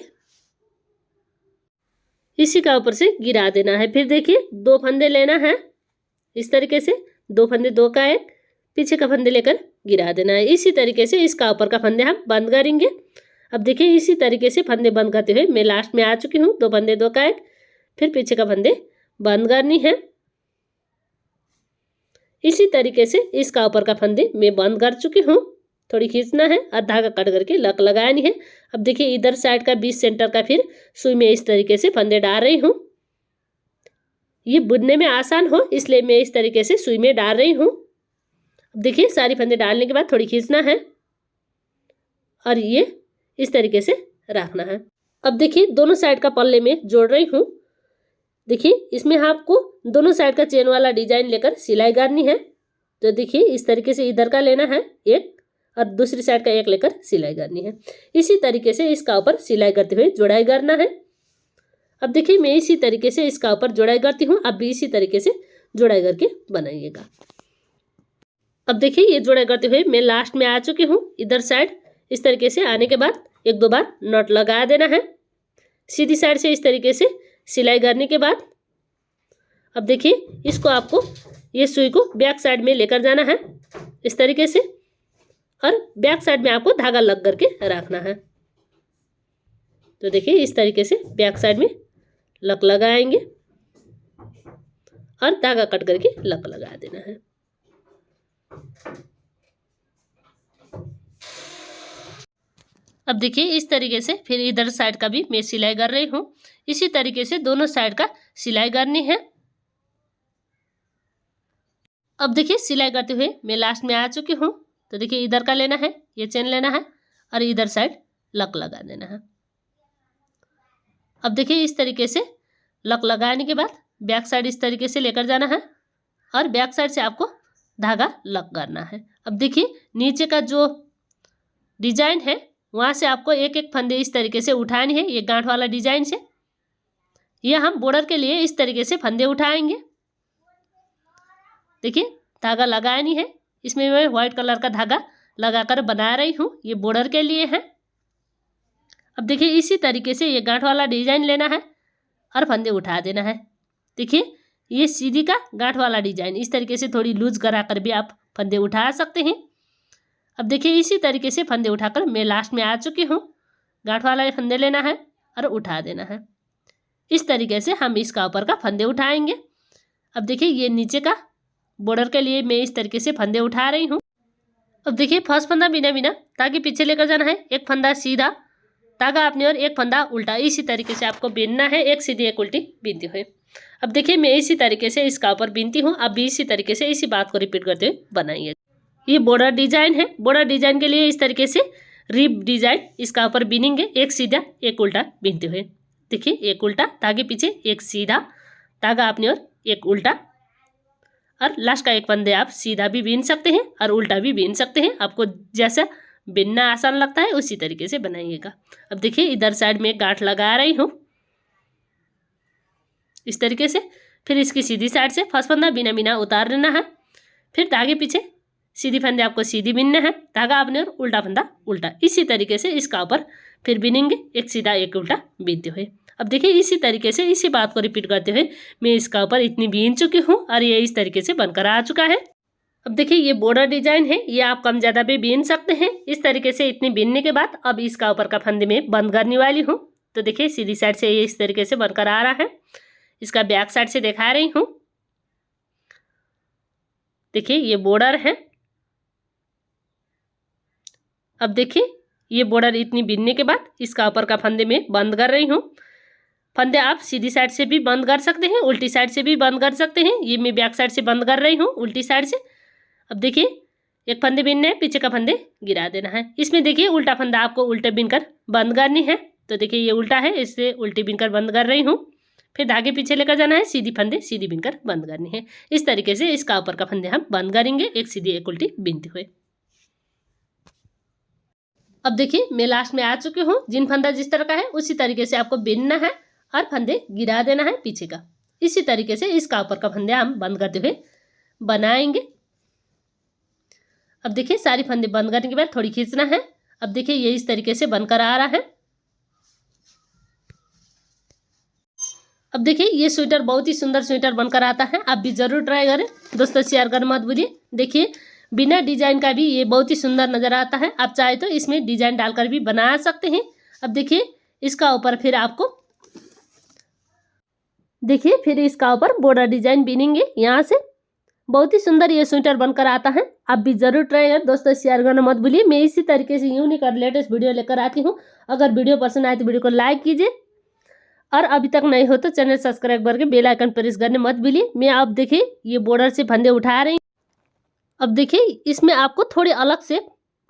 इसी का ऊपर से गिरा देना है। फिर देखिए 2 फंदे लेना है इस तरीके से, 2 फंदे 2 का एक, पीछे का फंदे लेकर गिरा देना है। इसी तरीके से इसका ऊपर का फंदे हम बंद करेंगे। अब देखिए इसी तरीके से फंदे बंद करते हुए मैं लास्ट में आ चुकी हूँ। 2 फंदे 2 का एक, फिर पीछे का फंदे बंद करनी है। इसी तरीके से इसका ऊपर का फंदे मैं बंद कर चुकी हूँ। थोड़ी खींचना है और धागा कट करके लक लगानी है। अब देखिए इधर साइड का 20 सेंटर का फिर सुई में इस तरीके से फंदे डाल रही हूँ। ये बुनने में आसान हो इसलिए मैं इस तरीके से सुई में डाल रही हूँ। अब देखिए सारी फंदे डालने के बाद थोड़ी खींचना है और ये इस तरीके से रखना है। अब देखिए दोनों साइड का पल्ले में जोड़ रही हूँ। देखिए इसमें आपको दोनों साइड का चेन वाला डिजाइन लेकर सिलाई करनी है। तो देखिए इस तरीके से इधर का लेना है एक और दूसरी साइड का एक लेकर सिलाई करनी है। इसी तरीके से इसका ऊपर सिलाई करते हुए जोड़ाई करना है। अब देखिए मैं इसी तरीके से इसका ऊपर जोड़ाई करती हूँ, आप भी इसी तरीके से जोड़ाई करके बनाइएगा। अब देखिए ये जोड़ाई करते हुए मैं लास्ट में आ चुकी हूँ। इधर साइड इस तरीके से आने के बाद 1-2 बार नॉट लगा देना है। सीधी साइड से इस तरीके से सिलाई करने के बाद अब देखिए इसको आपको ये सुई को बैक साइड में लेकर जाना है इस तरीके से और बैक साइड में आपको धागा लग करके रखना है। तो देखिए इस तरीके से बैक साइड में लक लगाएंगे और धागा कट करके लक लगा देना है। अब देखिए इस तरीके से फिर इधर साइड का भी मैं सिलाई कर रही हूँ। इसी तरीके से दोनों साइड का सिलाई करनी है। अब देखिए सिलाई करते हुए मैं लास्ट में आ चुकी हूँ। तो देखिए इधर का लेना है, ये चेन लेना है और इधर साइड लक लगा देना है। अब देखिए इस तरीके से लक लगाने के बाद बैक साइड इस तरीके से लेकर जाना है और बैक साइड से आपको धागा लक करना है। अब देखिए नीचे का जो डिजाइन है वहाँ से आपको एक एक फंदे इस तरीके से उठानी है। ये गांठ वाला डिजाइन से ये हम बॉर्डर के लिए इस तरीके से फंदे उठाएंगे। देखिए धागा लगानी है, इसमें मैं व्हाइट कलर का धागा लगाकर बना रही हूँ, ये बॉर्डर के लिए है। अब देखिए इसी तरीके से ये गांठ वाला डिजाइन लेना है और फंदे उठा देना है। देखिए ये सीधी का गांठ वाला डिजाइन इस तरीके से थोड़ी लूज करा कर भी आप फंदे उठा सकते हैं। अब देखिए इसी तरीके से फंदे उठाकर मैं लास्ट में आ चुकी हूँ। गांठ वाला फंदे लेना है और उठा देना है। इस तरीके से हम इसका ऊपर का फंदे उठाएंगे। अब देखिए ये नीचे का बॉर्डर के लिए मैं इस तरीके से फंदे उठा रही हूँ। अब देखिए फर्स्ट फंदा बिना बिना ताकि पीछे लेकर जाना है, एक फंदा सीधा धागा अपनी और एक फंदा उल्टा, इसी तरीके से आपको बीनना है, एक सीधी एक उल्टी बीनते हुए। अब देखिए मैं इसी तरीके से इसका ऊपर बीनती हूँ, आप भी इसी तरीके से इसी बात को रिपीट करते हुए बनाइए। ये बॉर्डर डिजाइन है, बॉर्डर डिजाइन के लिए इस तरीके से रिप डिजाइन इसका ऊपर बीनेंगे, एक सीधा एक उल्टा बीनते हुए। देखिए एक उल्टा धागे पीछे, एक सीधा धागा अपनी और एक उल्टा, और लास्ट का एक फंदे आप सीधा भी बीन सकते हैं और उल्टा भी बीन सकते हैं, आपको जैसा बीनना आसान लगता है उसी तरीके से बनाइएगा। अब देखिए इधर साइड में गांठ लगा रही हूँ इस तरीके से, फिर इसकी सीधी साइड से फर्स्ट फंदा बिना बिना उतार लेना है, फिर धागे पीछे सीधी फंदे आपको सीधी बीनना है, धागा अपने और उल्टा फंदा उल्टा, इसी तरीके से इसका ऊपर फिर बीनेंगे, एक सीधा एक उल्टा बीनते हुए। अब देखिए इसी तरीके से इसी बात को रिपीट करते हुए मैं इसका ऊपर इतनी बीन चुकी हूँ और ये इस तरीके से बनकर आ चुका है। अब देखिए ये बॉर्डर डिजाइन है, ये आप कम ज़्यादा भी बीन सकते हैं। इस तरीके से इतनी बीनने के बाद अब इसका ऊपर का फंदे में बंद करने वाली हूँ। तो देखिए सीधी साइड से ये इस तरीके से बनकर आ रहा है, इसका बैक साइड से दिखा रही हूँ। देखिए ये बॉर्डर है। अब देखिए ये बॉर्डर इतनी बीनने के बाद इसका ऊपर का फंदे में बंद कर रही हूँ। फंदे आप सीधी साइड से भी बंद कर सकते हैं, उल्टी साइड से भी बंद कर सकते हैं। ये मैं बैक साइड से बंद कर रही हूँ, उल्टी साइड से। अब देखिए एक फंदे बीनने हैं, पीछे का फंदे गिरा देना है। इसमें देखिए उल्टा फंदा आपको उल्टे बीनकर बंद करनी है। तो देखिए ये उल्टा है, इससे उल्टी बीनकर बंद कर रही हूँ। फिर धागे पीछे लेकर जाना है, सीधी फंदे सीधी बीनकर बंद करनी है। इस तरीके से इसका ऊपर का फंदे हम बंद करेंगे, एक सीधी एक उल्टी बीनते हुए। अब देखिए मैं लास्ट में आ चुकी हूँ। जिन फंदा जिस तरह का है उसी तरीके से आपको बीनना है और फंदे गिरा देना है पीछे का। इसी तरीके से इसका ऊपर का फंदे हम बंद करते हुए बनाएंगे। अब देखिए सारी फंदे बंद करने के बाद थोड़ी खींचना है। अब देखिए ये इस तरीके से बनकर आ रहा है। अब देखिए ये स्वेटर बहुत ही सुंदर स्वेटर बनकर आता है, आप भी जरूर ट्राई करें। दोस्तों शेयर करना मत भूलिए। देखिए बिना डिजाइन का भी ये बहुत ही सुंदर नजर आता है। आप चाहे तो इसमें डिजाइन डालकर भी बना सकते हैं। अब देखिए इसका ऊपर फिर आपको देखिए फिर इसका ऊपर बॉर्डर डिजाइन बीनेंगे। यहाँ से बहुत ही सुंदर ये स्वेटर बनकर आता है, आप भी जरूर ट्राई करें। दोस्तों शेयर करना मत भूलिए। मैं इसी तरीके से यूनिक और लेटेस्ट वीडियो लेकर आती हूँ। अगर वीडियो पसंद आए तो वीडियो को लाइक कीजिए और अभी तक नहीं हो तो चैनल सब्सक्राइब करके बेल आइकन प्रेस करने मत भूलिए। मैं आप देखिए ये बॉर्डर से फंदे उठा रही हूँ। अब देखिए इसमें आपको थोड़ी अलग से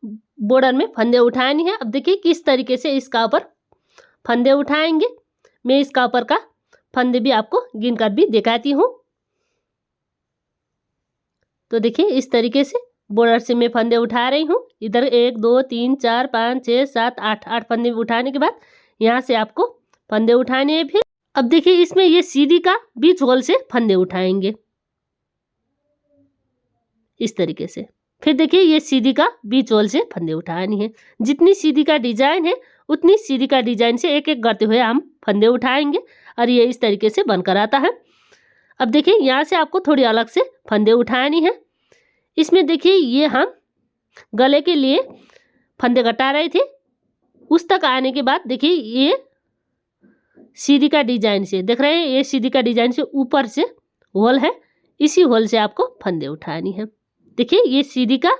बॉर्डर में फंदे उठानी है। अब देखिए किस तरीके से इसका ऊपर फंदे उठाएंगे। मैं इसका ऊपर का फंदे भी आपको गिन कर भी दिखाती हूँ। तो देखिए इस तरीके से बॉर्डर से मैं फंदे उठा रही हूँ। इधर 1 2 3 4 5 6 7 8 फंदे उठाने के बाद यहाँ से आपको फंदे उठाने हैं। फिर अब देखिए इसमें ये सीधी का बीच होल से फंदे उठाएंगे इस तरीके से। फिर देखिए ये सीधी का बीच होल से फंदे उठानी है। जितनी सीधी का डिजाइन है उतनी सीधी का डिजाइन से एक एक करते हुए हम फंदे उठाएंगे और ये इस तरीके से बनकर आता है। अब देखिए यहाँ से आपको थोड़ी अलग से फंदे उठानी है। इसमें देखिए ये हम गले के लिए फंदे कटा रहे थे, उस तक आने के बाद देखिए ये सीधी का डिजाइन से देख रहे हैं, ये सीधी का डिजाइन से ऊपर से होल है, इसी होल से आपको फंदे उठानी है। देखिए ये सीधी का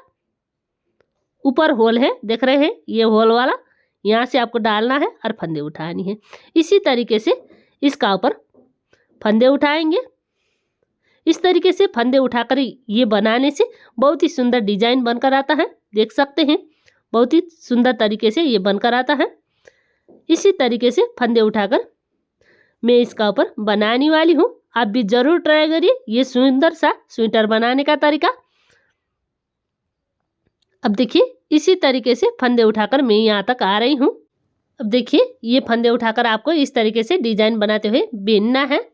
ऊपर होल है, देख रहे हैं ये होल वाला, यहाँ से आपको डालना है और फंदे उठानी है। इसी तरीके से इसका ऊपर फंदे उठाएंगे। इस तरीके से फंदे उठाकर ये बनाने से बहुत ही सुंदर डिजाइन बनकर आता है। देख सकते हैं बहुत ही सुंदर तरीके से ये बनकर आता है। इसी तरीके से फंदे उठाकर मैं इसका ऊपर बनाने वाली हूँ। आप भी जरूर ट्राई करिए ये सुंदर सा स्वेटर बनाने का तरीका। अब देखिए इसी तरीके से फंदे उठाकर मैं यहाँ तक आ रही हूँ। अब देखिए ये फंदे उठाकर आपको इस तरीके से डिजाइन बनाते हुए बीनना है।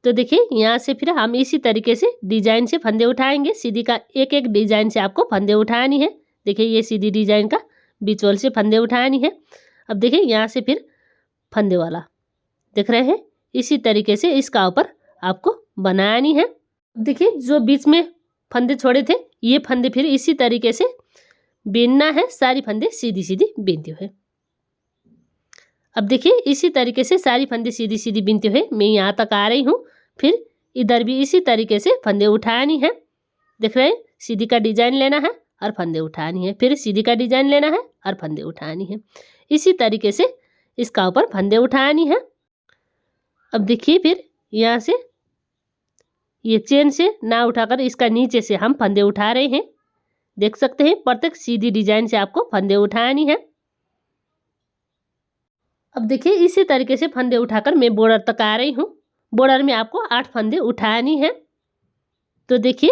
तो देखिए यहाँ से फिर हम इसी तरीके से डिजाइन से फंदे उठाएंगे। सीधी का एक एक डिजाइन से आपको फंदे उठानी है। देखिए ये सीधी डिजाइन का बीच वाल से फंदे उठानी है। अब देखिए यहाँ से फिर फंदे वाला देख रहे हैं, इसी तरीके से इसका ऊपर आपको बनानी है। देखिए जो बीच में फंदे छोड़े थे ये फंदे फिर इसी तरीके से बीनना है। सारी फंदे सीधी सीधी बीनते हुए। अब देखिए इसी तरीके से सारी फंदे सीधी सीधी बीनते हुए मैं यहाँ तक आ रही हूँ। फिर इधर भी इसी तरीके से फंदे उठानी है। देख रहे हैं सीधी का डिजाइन लेना है और फंदे उठानी है, फिर सीधी का डिजाइन लेना है और फंदे उठानी है। इसी तरीके से इसका ऊपर फंदे उठानी है। अब देखिए फिर यहाँ से ये चेन से ना उठाकर इसका नीचे से हम फंदे उठा रहे हैं। देख सकते हैं प्रत्येक सीधी डिजाइन से आपको फंदे उठानी है। अब देखिए इसी तरीके से फंदे उठाकर मैं बॉर्डर तक आ रही हूँ। बॉर्डर में आपको 8 फंदे उठानी है। तो देखिए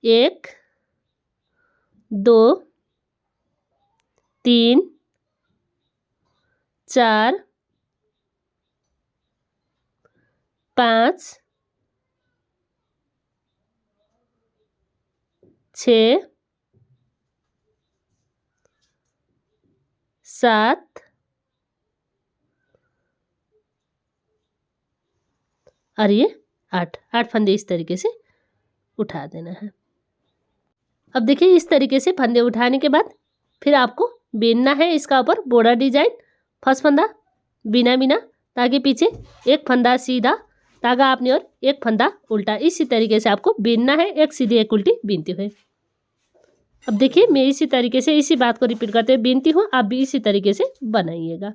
1 2 3 4 5 6 7 और ये 8 फंदे इस तरीके से उठा देना है। अब देखिए इस तरीके से फंदे उठाने के बाद फिर आपको बीनना है इसका ऊपर बॉर्डर डिजाइन। फर्स्ट फंदा बिना बिना ताकि पीछे एक फंदा सीधा धागा अपनी ओर, एक फंदा उल्टा, इसी तरीके से आपको बीनना है, एक सीधी एक उल्टी बीनते हुए। अब देखिए मैं इसी तरीके से इसी बात को रिपीट करते हुए बीनती हूँ, आप भी इसी तरीके से बनाइएगा।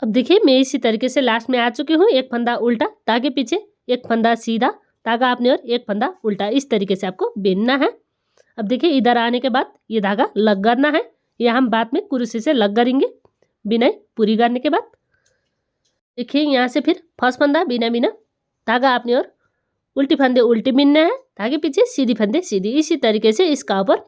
अब देखिए मैं इसी तरीके से लास्ट में आ चुकी हूँ। एक फंदा उल्टा, धागे पीछे, एक फंदा सीधा, धागा अपनी ओर, एक फंदा उल्टा, इस तरीके से आपको बिनना है। अब देखिए इधर आने के बाद ये धागा लग करना है, ये हम बाद में कुर्सी से लग करेंगे बिनाई पूरी करने के बाद। देखिए यहाँ से फिर फर्स्ट फंदा बिना बिना, धागा अपनी ओर, उल्टी फंदे उल्टी बिनना है, धागे पीछे, सीधी फंदे सीधी, इसी तरीके से इसका ऊपर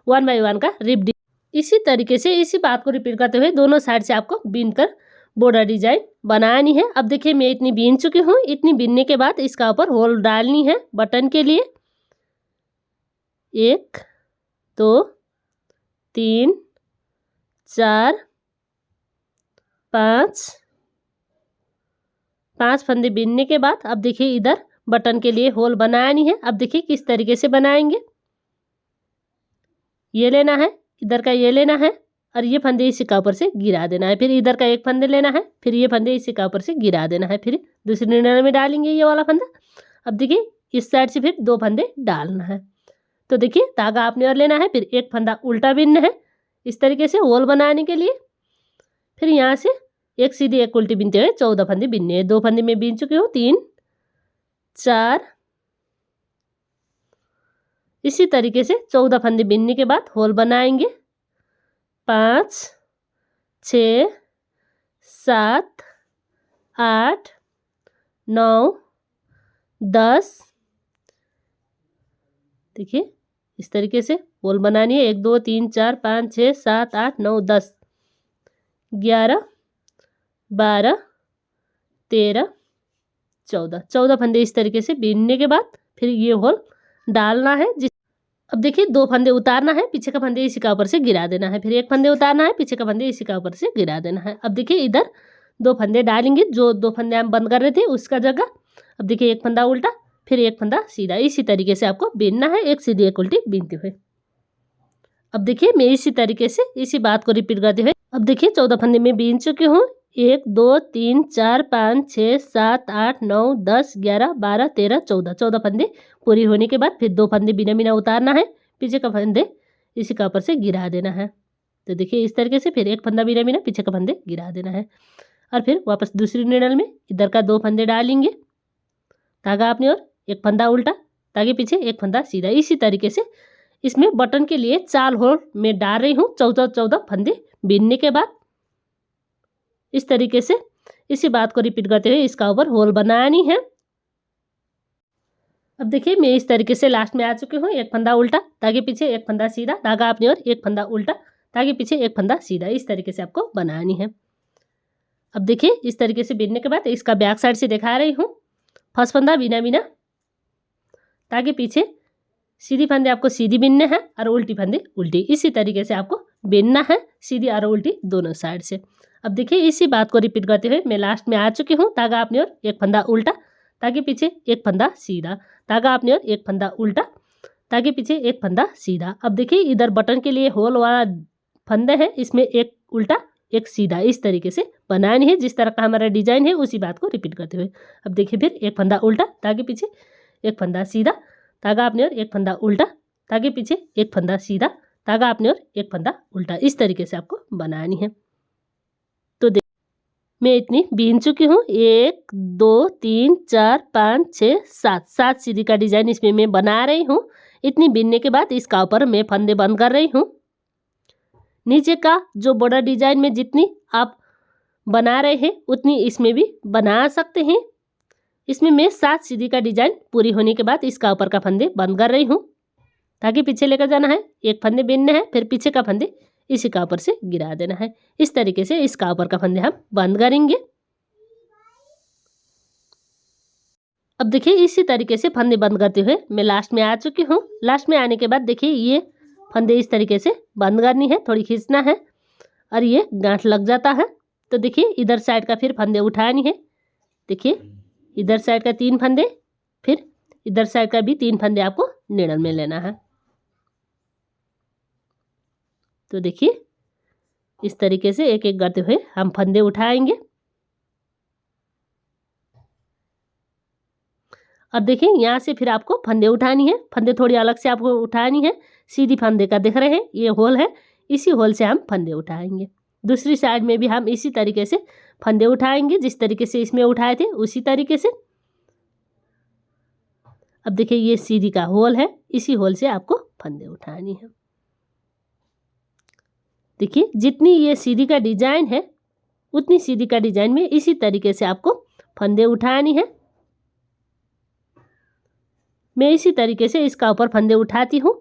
1 बाय 1 का रिप। इसी तरीके से इसी बात को रिपीट करते हुए दोनों साइड से आपको बीन कर बॉर्डर डिजाइन बनानी है। अब देखिए मैं इतनी बीन चुकी हूँ। इतनी बीनने के बाद इसका ऊपर होल डालनी है बटन के लिए। 1 2 3 4 5 फंदे बीनने के बाद अब देखिए इधर बटन के लिए होल बनानी है। अब देखिए किस तरीके से बनाएंगे। ये लेना है, इधर का ये लेना है और ये फंदे इसी का ऊपर से गिरा देना है। फिर इधर का एक फंदे लेना है, फिर ये फंदे इसी का ऊपर से गिरा देना है। फिर दूसरी नीडल में डालेंगे ये वाला फंदा। अब देखिए इस साइड से फिर 2 फंदे डालना है। तो देखिए धागा आपने और लेना है, फिर एक फंदा उल्टा बीनना है इस तरीके से होल बनाने के लिए। फिर यहाँ से एक सीधी एक उल्टी बीनते हुए 14 फंदे बीनने हैं। 2 फंदे में बीन चुकी हूँ, 3 4, इसी तरीके से 14 फंदे बीनने के बाद होल बनाएंगे। 5 6 7 8 9 10, देखिए इस तरीके से होल बनानी है। 1 2 3 4 5 6 7 8 9 10 11 12 13 14 फंदे इस तरीके से बीनने के बाद फिर ये होल डालना है। अब देखिए 2 फंदे उतारना है, पीछे का फंदे इसी का ऊपर से गिरा देना है। फिर एक फंदे उतारना है, पीछे का फंदे इसी का ऊपर से गिरा देना है। अब देखिए इधर 2 फंदे डालेंगे, जो 2 फंदे हम बंद कर रहे थे उसका जगह। अब देखिए एक फंदा उल्टा, फिर एक फंदा सीधा, इसी तरीके से आपको बीनना है, एक सीधी एक उल्टी बीनते हुए। अब देखिए मैं इसी तरीके से इसी बात को रिपीट करते हुए अब देखिए 14 फंदे में बीन चुकी हूँ। 1 2 3 4 5 6 7 8 9 10 11 12 13 14 फंदे पूरी होने के बाद फिर 2 फंदे बिना बिना उतारना है, पीछे का फंदे इसी का ऊपर से गिरा देना है। तो देखिए इस तरीके से फिर एक फंदा बिना बिना, पीछे का फंदे गिरा देना है और फिर वापस दूसरी नीडल में इधर का 2 फंदे डालेंगे, धागा अपनी ओर, एक फंदा उल्टा, धागे पीछे, एक फंदा सीधा। इसी तरीके से इसमें बटन के लिए 4 होल में डाल रही हूँ। 14 फंदे बीनने के बाद इस तरीके से इसी बात को रिपीट करते हुए इसका ऊपर होल बनानी है। अब देखिए मैं इस तरीके से लास्ट में आ चुकी हूँ। एक फंदा उल्टा, धागे पीछे, एक फंदा सीधा, धागा अपनी ओर, एक फंदा उल्टा, धागे पीछे, एक फंदा सीधा, इस तरीके से आपको बनानी है। अब देखिए इस तरीके से बीनने के बाद इसका बैक साइड से दिखा रही हूँ। फर्स्ट फंदा बिना बिना, धागे पीछे, सीधी फंदे आपको सीधी बीनने हैं और उल्टी फंदे उल्टी, इसी तरीके से आपको बीनना है, सीधी और उल्टी दोनों साइड से। अब देखिए इसी बात को रिपीट करते हुए मैं लास्ट में आ चुकी हूँ। धागा अपनी ओर, एक फंदा उल्टा, धागे पीछे, एक फंदा सीधा, धागा अपनी ओर, एक फंदा उल्टा, धागे पीछे, एक फंदा सीधा। अब देखिए इधर बटन के लिए होल वाला फंदे है, इसमें एक उल्टा एक सीधा, इस तरीके से बनानी है। जिस तरह का हमारा डिजाइन है उसी बात को रिपीट करते हुए अब देखिए फिर एक फंदा उल्टा, धागे पीछे, एक फंदा सीधा, धागा अपनी ओर, एक फंदा उल्टा, धागे पीछे, एक फंदा सीधा, धागा अपनी ओर, एक फंदा उल्टा, इस तरीके से आपको बनानी है। तो मैं इतनी बीन चुकी हूँ। 1 2 3 4 5 6 7 सीधी का डिजाइन इसमें मैं बना रही हूँ। इतनी बीनने के बाद इसका ऊपर मैं फंदे बंद कर रही हूँ। नीचे का जो बॉर्डर डिजाइन में जितनी आप बना रहे हैं उतनी इसमें भी बना सकते हैं। इसमें मैं 7 सीधी का डिजाइन पूरी होने के बाद इसका ऊपर का फंदे बंद कर रही हूँ। ताकि पीछे लेकर जाना है, एक फंदे बीनने हैं, फिर पीछे का फंदे इसी का ऊपर से गिरा देना है। इस तरीके से इसका ऊपर का फंदे हम बंद करेंगे। अब देखिए इसी तरीके से फंदे बंद करते हुए मैं लास्ट में आ चुकी हूँ। लास्ट में आने के बाद देखिए ये फंदे इस तरीके से बंद करनी है, थोड़ी खींचना है और ये गांठ लग जाता है। तो देखिए इधर साइड का फिर फंदे उठानी है। देखिए इधर साइड का 3 फंदे, फिर इधर साइड का भी 3 फंदे आपको नीडल में लेना है। तो देखिए इस तरीके से एक एक करते हुए हम फंदे उठाएंगे। अब देखिए यहाँ से फिर आपको फंदे उठानी है। फंदे थोड़ी अलग से आपको उठानी है। सीधी फंदे का दिख रहे हैं ये होल है, इसी होल से हम फंदे उठाएंगे। दूसरी साइड में भी हम इसी तरीके से फंदे उठाएंगे, जिस तरीके से इसमें उठाए थे उसी तरीके से। अब देखिए ये सीधी का होल है, इसी होल से आपको फंदे उठानी है। देखिए जितनी ये सीधी का डिजाइन है उतनी सीधी का डिजाइन में इसी तरीके से आपको फंदे उठानी है। मैं इसी तरीके से इसका ऊपर फंदे उठाती हूँ,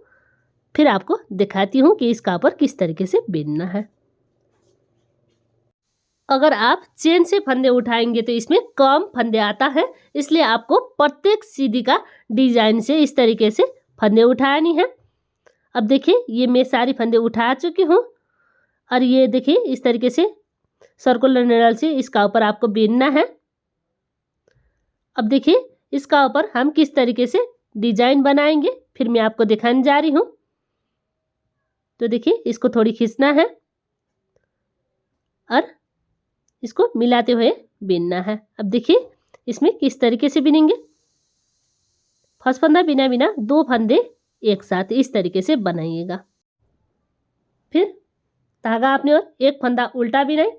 फिर आपको दिखाती हूँ कि इसका ऊपर किस तरीके से बिनना है। अगर आप चेन से फंदे उठाएंगे तो इसमें कम फंदे आता है, इसलिए आपको प्रत्येक सीधी का डिजाइन से इस तरीके से फंदे उठानी है। अब देखिए ये मैं सारी फंदे उठा चुकी हूँ और ये देखिए इस तरीके से सर्कुलर नीडल से इसका ऊपर आपको बिनना है। अब देखिए इसका ऊपर हम किस तरीके से डिजाइन बनाएंगे फिर मैं आपको दिखाने जा रही हूँ। तो देखिए इसको थोड़ी खींचना है और इसको मिलाते हुए बिनना है। अब देखिए इसमें किस तरीके से बिनेंगे। फर्स्ट फंदा बिना बिना 2 फंदे एक साथ इस तरीके से बनाइएगा। फिर धागा आपने और एक फंदा उल्टा बिनाए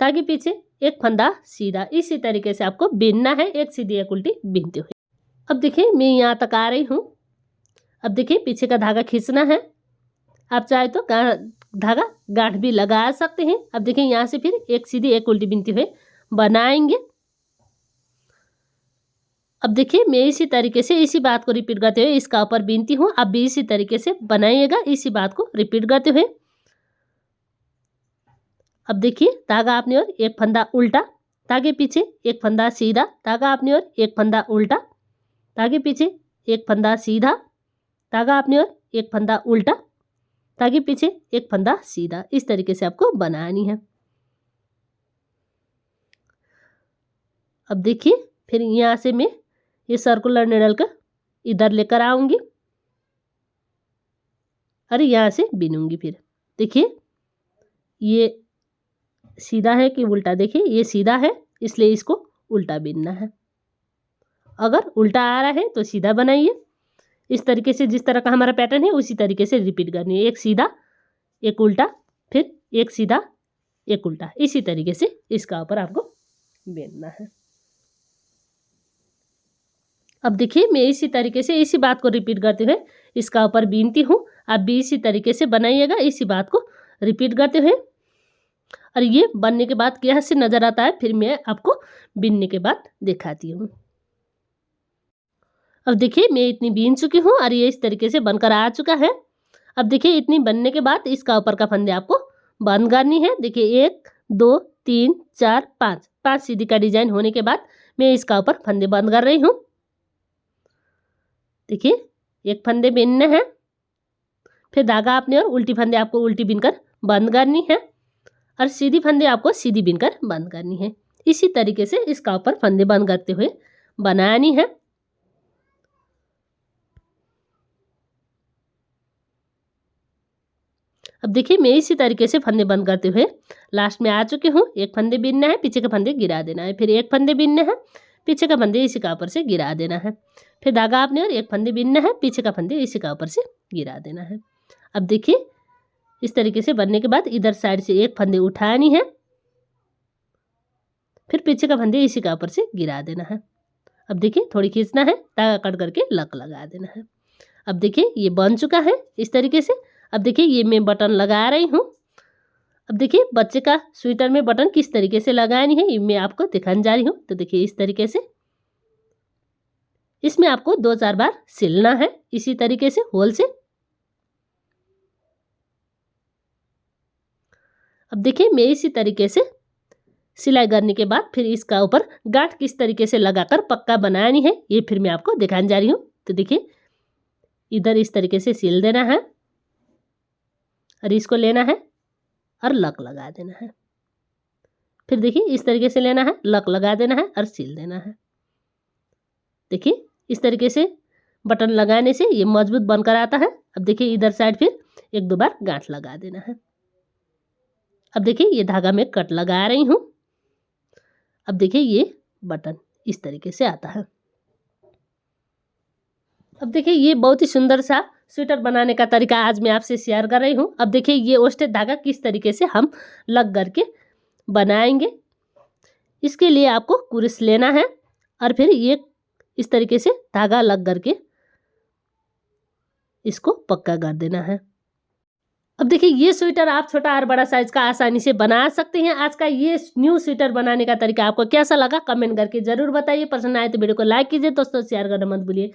ताकि पीछे एक फंदा सीधा, इसी तरीके से आपको बिनना है, एक सीधी एक उल्टी बिनते हुए। अब देखिए मैं यहाँ तक आ रही हूँ। अब देखिए पीछे का धागा खींचना है, आप चाहे तो धागा गांठ भी लगा सकते हैं। अब देखिए यहाँ से फिर एक सीधी एक उल्टी बिनते हुए बनाएंगे। अब देखिए मैं इसी तरीके से इसी बात को रिपीट करते हुए इसका ऊपर बिनती हूँ, आप भी इसी तरीके से बनाइएगा, इसी बात को रिपीट करते हुए। अब देखिए धागा आपने और एक फंदा उल्टा, धागे पीछे एक फंदा सीधा, धागा आपने और एक फंदा उल्टा, धागे पीछे एक फंदा सीधा, धागा आपने और एक फंदा उल्टा, धागे पीछे एक फंदा सीधा, इस तरीके से आपको बनानी है। अब देखिए फिर यहाँ से मैं ये सर्कुलर नीडल का इधर लेकर आऊंगी और यहाँ से बिनूंगी। फिर देखिए ये सीधा है कि उल्टा, देखिए ये सीधा है इसलिए इसको उल्टा बिनना है। अगर उल्टा आ रहा है तो सीधा बनाइए। इस तरीके से जिस तरह का हमारा पैटर्न है उसी तरीके से रिपीट करनी है, एक सीधा एक उल्टा फिर एक सीधा एक उल्टा, इसी तरीके से इसका ऊपर आपको बिनना है। अब देखिए मैं इसी तरीके से इसी बात को रिपीट करते हुए इसका ऊपर बीनती हूँ, आप भी इसी तरीके से बनाइएगा, इसी बात को रिपीट करते हुए। और ये बनने के बाद कैसे नजर आता है फिर मैं आपको बिनने के बाद दिखाती हूँ। अब देखिए मैं इतनी बीन चुकी हूँ और ये इस तरीके से बनकर आ चुका है। अब देखिए इतनी बनने के बाद इसका ऊपर का फंदे आपको बंद करनी है। देखिए 1 2 3 4 5 सीधी का डिजाइन होने के बाद मैं इसका ऊपर फंदे बंद कर रही हूँ। देखिए एक फंदे बिनने हैं, फिर धागा आपने और उल्टी फंदे आपको उल्टी बिनकर बंद करनी है और सीधी फंदे आपको सीधी बिनकर बंद करनी है। इसी तरीके से इसका ऊपर फंदे बंद करते हुए बनानी है। अब देखिए मैं इसी तरीके से फंदे बंद करते हुए लास्ट में आ चुकी हूँ। एक फंदे बिनना है, पीछे के फंदे गिरा देना है, फिर एक फंदे बिनना है, पीछे का फंदे इसी का ऊपर से गिरा देना है, फिर धागा आपने और एक फंदे बिनना है, पीछे का फंदे इसी का ऊपर से गिरा देना है। अब देखिए इस तरीके से बनने के बाद इधर साइड से एक फंदे उठानी है, फिर पीछे का फंदे इसी का ऊपर से गिरा देना है। अब देखिए थोड़ी खींचना है, धागा कट करके लक लगा देना है। अब देखिए ये बन चुका है इस तरीके से। अब देखिए ये मैं बटन लगा रही हूँ। अब देखिए बच्चे का स्वेटर में बटन किस तरीके से लगानी है ये मैं आपको दिखाने जा रही हूँ। तो देखिए इस तरीके से इसमें आपको 2-4 बार सिलना है इसी तरीके से होल से। अब देखिए मैं इसी तरीके से सिलाई करने के बाद फिर इसका ऊपर गांठ किस तरीके से लगाकर पक्का बनानी है ये फिर मैं आपको दिखाने जा रही हूँ। तो देखिए इधर इस तरीके से सिल देना है और इसको लेना है और लक लगा देना है। फिर देखिए इस तरीके से लेना है, लक लगा देना है और सिल देना है। देखिए इस तरीके से बटन लगाने से ये मजबूत बनकर आता है। अब देखिए इधर साइड फिर 1-2 बार गांठ लगा देना है। अब देखिए ये धागा में कट लगा रही हूँ। अब देखिए ये बटन इस तरीके से आता है। अब देखिए ये बहुत ही सुंदर सा स्वेटर बनाने का तरीका आज मैं आपसे शेयर कर रही हूँ। अब देखिए ये ओस्टेड धागा किस तरीके से हम लग करके बनाएंगे। इसके लिए आपको कुर्स लेना है और फिर ये इस तरीके से धागा लग करके इसको पक्का कर देना है। अब देखिए ये स्वेटर आप छोटा और बड़ा साइज का आसानी से बना सकते हैं। आज का ये न्यू स्वेटर बनाने का तरीका आपको कैसा लगा कमेंट करके जरूर बताइए। पसंद आए तो वीडियो को लाइक कीजिए, दोस्तों शेयर करना मत भूलिए।